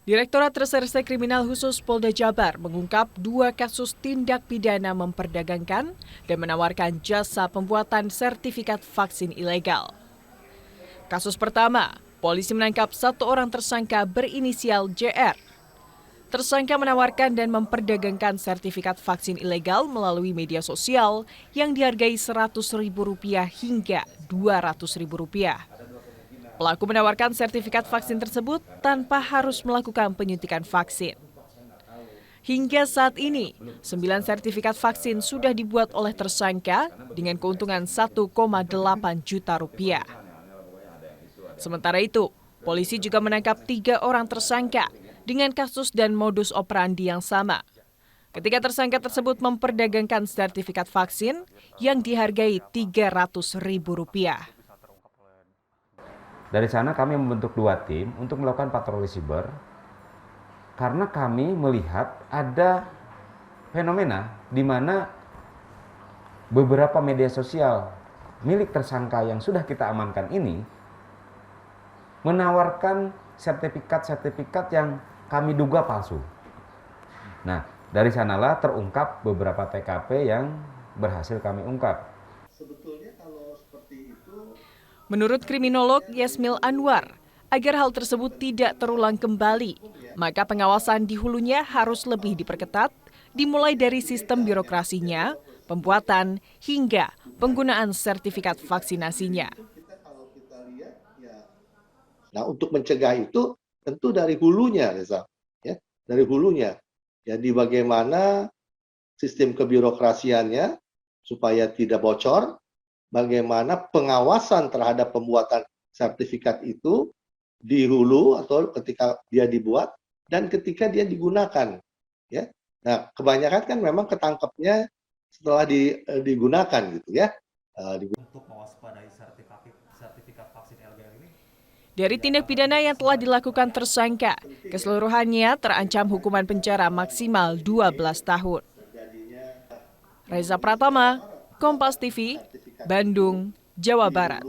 Direktorat Reserse Kriminal Khusus Polda Jabar mengungkap 2 kasus tindak pidana memperdagangkan dan menawarkan jasa pembuatan sertifikat vaksin ilegal. Kasus pertama, polisi menangkap 1 orang tersangka berinisial JR. Tersangka menawarkan dan memperdagangkan sertifikat vaksin ilegal melalui media sosial yang dihargai Rp100.000 hingga Rp200.000. Pelaku menawarkan sertifikat vaksin tersebut tanpa harus melakukan penyuntikan vaksin. Hingga saat ini, 9 sertifikat vaksin sudah dibuat oleh tersangka dengan keuntungan Rp1,8 juta. Sementara itu, polisi juga menangkap 3 orang tersangka dengan kasus dan modus operandi yang sama. Ketika tersangka tersebut memperdagangkan sertifikat vaksin yang dihargai Rp300.000. Dari sana kami membentuk 2 tim untuk melakukan patroli siber karena kami melihat ada fenomena di mana beberapa media sosial milik tersangka yang sudah kita amankan ini menawarkan sertifikat-sertifikat yang kami duga palsu. Nah, dari sanalah terungkap beberapa TKP yang berhasil kami ungkap. Sebetulnya kalau seperti itu, menurut kriminolog Yasmil Anwar, agar hal tersebut tidak terulang kembali, maka pengawasan di hulunya harus lebih diperketat, dimulai dari sistem birokrasinya, pembuatan, hingga penggunaan sertifikat vaksinasinya. Nah, untuk mencegah itu tentu dari hulunya, Reza, ya, dari hulunya. Jadi bagaimana sistem kebirokrasiannya supaya tidak bocor, bagaimana pengawasan terhadap pembuatan sertifikat itu di hulu atau ketika dia dibuat dan ketika dia digunakan, ya. Nah, kebanyakan kan memang ketangkepnya setelah digunakan gitu ya. Untuk mewaspadai sertifikat vaksin ilegal ini. Dari tindak pidana yang telah dilakukan tersangka, keseluruhannya terancam hukuman penjara maksimal 12 tahun. Reza Pratama, Kompas TV, Bandung, Jawa Barat.